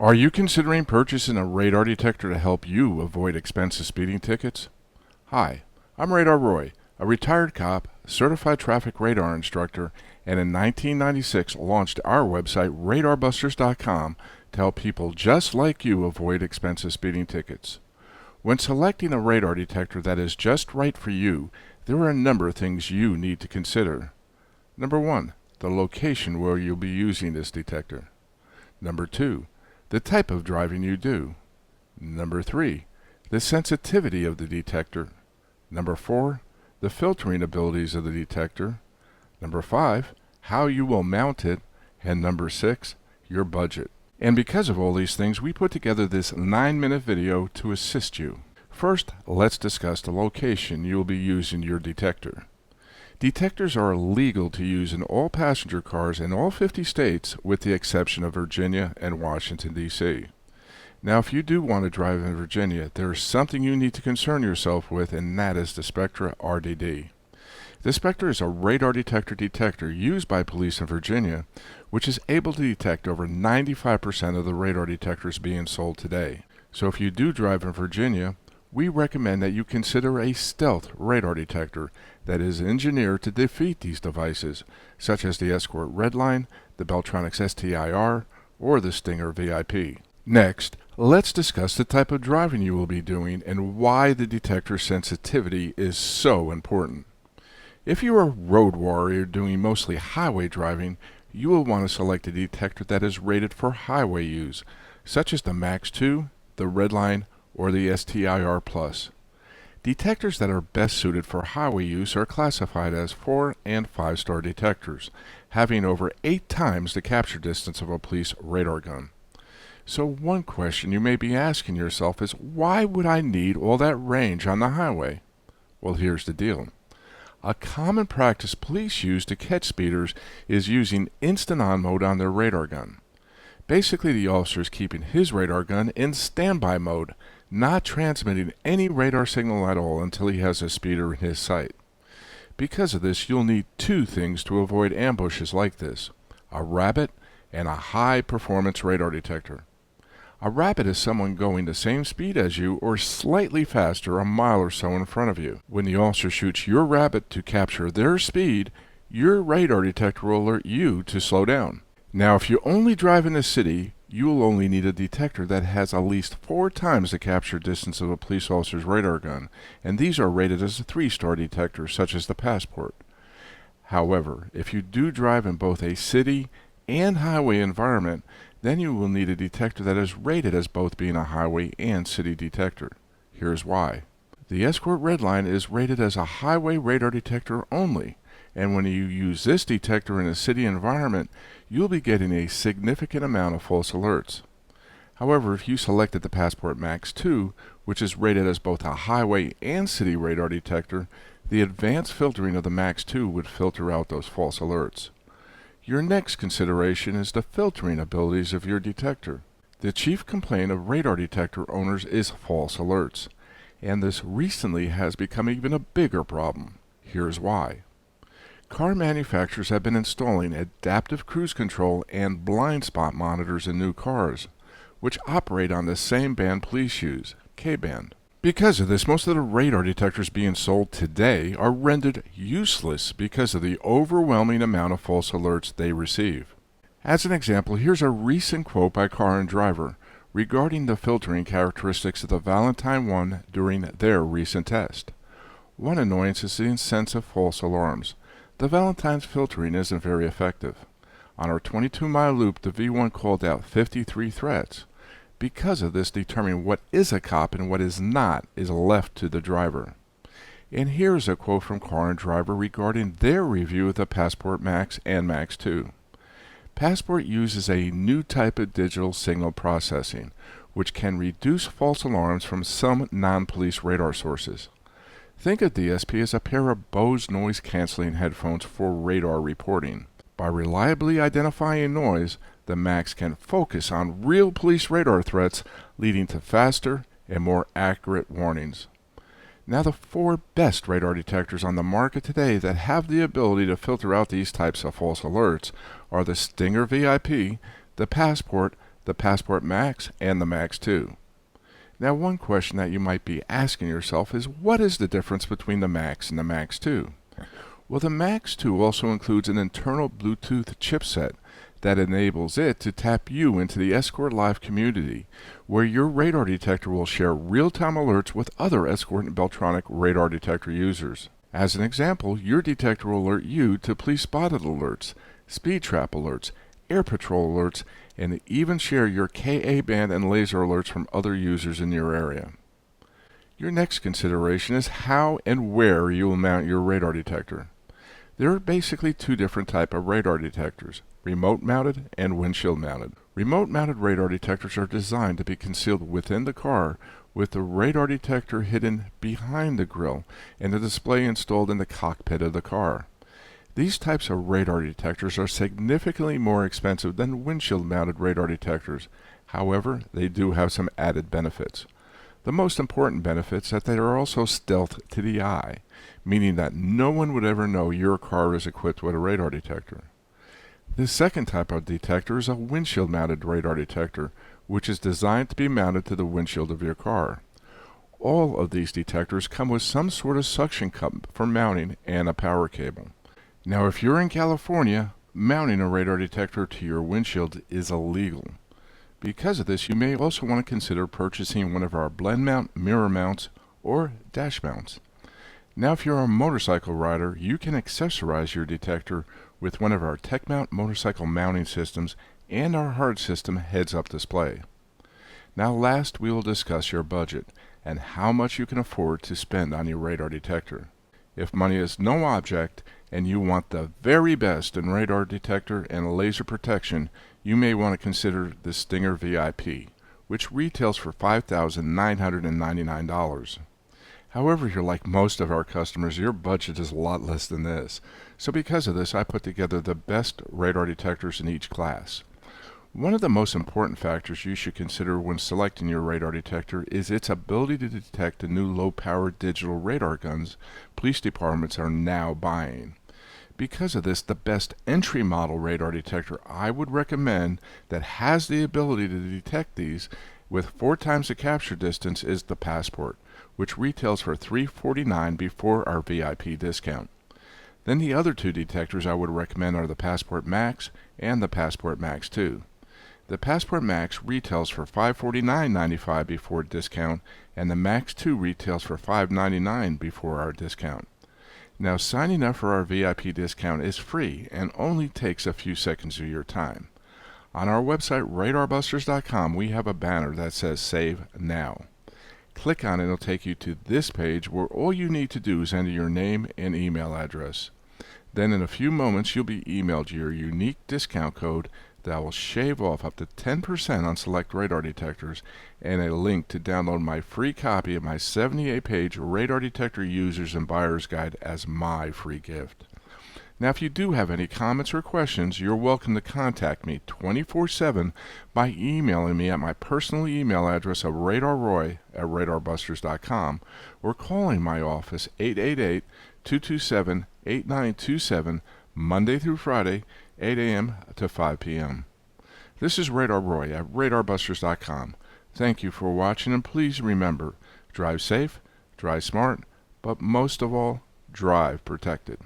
Are you considering purchasing a radar detector to help you avoid expensive speeding tickets? Hi, I'm Radar Roy, a retired cop, certified traffic radar instructor, and in 1996 launched our website radarbusters.com to help people just like you avoid expensive speeding tickets. When selecting a radar detector that is just right for you, there are a number of things you need to consider. Number 1, the location where you'll be using this detector. Number 2, the type of driving you do. Number 3, the sensitivity of the detector. Number 4, the filtering abilities of the detector. Number 5, how you will mount it. And number 6, your budget. And because of all these things, we put together this 9-minute video to assist you. First, let's discuss the location you'll be using your detector. Detectors are legal to use in all passenger cars in all 50 states with the exception of Virginia and Washington, D.C. Now, if you do want to drive in Virginia, there is something you need to concern yourself with, and that is the Spectre RDD. The Spectre is a radar detector used by police in Virginia, which is able to detect over 95% of the radar detectors being sold today. So if you do drive in Virginia, we recommend that you consider a stealth radar detector that is engineered to defeat these devices, such as the Escort Redline, the Beltronics STIR, or the Stinger VIP. Next, let's discuss the type of driving you will be doing and why the detector sensitivity is so important. If you are a road warrior doing mostly highway driving, you will want to select a detector that is rated for highway use, such as the Max 2, the Redline, or the STIR Plus. Detectors that are best suited for highway use are classified as 4 and 5-star detectors, having over 8 times the capture distance of a police radar gun. So one question you may be asking yourself is, why would I need all that range on the highway? Well, here's the deal. A common practice police use to catch speeders is using instant on mode on their radar gun. Basically, the officer is keeping his radar gun in standby mode, not transmitting any radar signal at all until he has a speeder in his sight. Because of this, you'll need 2 things to avoid ambushes like this: a rabbit and a high-performance radar detector. A rabbit is someone going the same speed as you or slightly faster, a mile or so in front of you. When the officer shoots your rabbit to capture their speed, your radar detector will alert you to slow down. Now, if you only drive in the city, you will only need a detector that has at least 4 times the capture distance of a police officer's radar gun, and these are rated as a 3-star detector, such as the Passport. However, if you do drive in both a city and highway environment, then you will need a detector that is rated as both being a highway and city detector. Here's why. The Escort Redline is rated as a highway radar detector only, and when you use this detector in a city environment, you'll be getting a significant amount of false alerts. However, if you selected the Passport Max 2, which is rated as both a highway and city radar detector, the advanced filtering of the Max 2 would filter out those false alerts. Your next consideration is the filtering abilities of your detector. The chief complaint of radar detector owners is false alerts, and this recently has become even a bigger problem. Here's why. Car manufacturers have been installing adaptive cruise control and blind spot monitors in new cars, which operate on the same band police use, K-band. Because of this, most of the radar detectors being sold today are rendered useless because of the overwhelming amount of false alerts they receive. As an example, here's a recent quote by Car and Driver regarding the filtering characteristics of the Valentine 1 during their recent test. One annoyance is the sense of false alarms. The Valentine's filtering isn't very effective. On our 22-mile loop, the V1 called out 53 threats. Because of this, determining what is a cop and what is not is left to the driver. And here's a quote from Car and Driver regarding their review of the Passport Max and Max 2. Passport uses a new type of digital signal processing, which can reduce false alarms from some non-police radar sources. Think of DSP as a pair of Bose noise-canceling headphones for radar reporting. By reliably identifying noise, the Max can focus on real police radar threats, leading to faster and more accurate warnings. Now, the 4 best radar detectors on the market today that have the ability to filter out these types of false alerts are the Stinger VIP, the Passport, the Passport Max, and the Max 2. Now, one question that you might be asking yourself is, what is the difference between the Max and the Max 2? Well, the Max 2 also includes an internal Bluetooth chipset that enables it to tap you into the Escort Live community, where your radar detector will share real-time alerts with other Escort and Beltronic radar detector users. As an example, your detector will alert you to police spotted alerts, speed trap alerts, air patrol alerts, and even share your Ka band and laser alerts from other users in your area. Your next consideration is how and where you will mount your radar detector. There are basically two different types of radar detectors: remote mounted and windshield mounted. Remote mounted radar detectors are designed to be concealed within the car, with the radar detector hidden behind the grille and the display installed in the cockpit of the car. These types of radar detectors are significantly more expensive than windshield-mounted radar detectors. However, they do have some added benefits. The most important benefit is that they are also stealth to the eye, meaning that no one would ever know your car is equipped with a radar detector. The second type of detector is a windshield-mounted radar detector, which is designed to be mounted to the windshield of your car. All of these detectors come with some sort of suction cup for mounting and a power cable. Now, if you're in California, mounting a radar detector to your windshield is illegal. Because of this, you may also want to consider purchasing one of our blend mount, mirror mounts, or dash mounts. Now, if you're a motorcycle rider, you can accessorize your detector with one of our Tech Mount motorcycle mounting systems and our hard system heads-up display. Now, last, we will discuss your budget and how much you can afford to spend on your radar detector. If money is no object and you want the very best in radar detector and laser protection, you may want to consider the Stinger VIP, which retails for $5,999. However, if you're like most of our customers, your budget is a lot less than this. So because of this, I put together the best radar detectors in each class. One of the most important factors you should consider when selecting your radar detector is its ability to detect the new low-power digital radar guns police departments are now buying. Because of this, the best entry-model radar detector I would recommend that has the ability to detect these with 4 times the capture distance is the Passport, which retails for $349 before our VIP discount. Then the other two detectors I would recommend are the Passport Max and the Passport Max 2. The Passport Max retails for $549.95 before discount, and the Max 2 retails for $599 before our discount. Now, signing up for our VIP discount is free and only takes a few seconds of your time. On our website, radarbusters.com, we have a banner that says Save Now. Click on it, it'll take you to this page where all you need to do is enter your name and email address. Then in a few moments, you'll be emailed your unique discount code that will shave off up to 10% on select radar detectors, and a link to download my free copy of my 78-page Radar Detector Users and Buyers Guide as my free gift. Now, if you do have any comments or questions, you're welcome to contact me 24/7 by emailing me at my personal email address of radarroy@radarbusters.com or calling my office 888-227-8927 Monday through Friday, 8 a.m. to 5 p.m. This is Radar Roy at radarbusters.com. Thank you for watching, and please remember, drive safe, drive smart, but most of all, drive protected.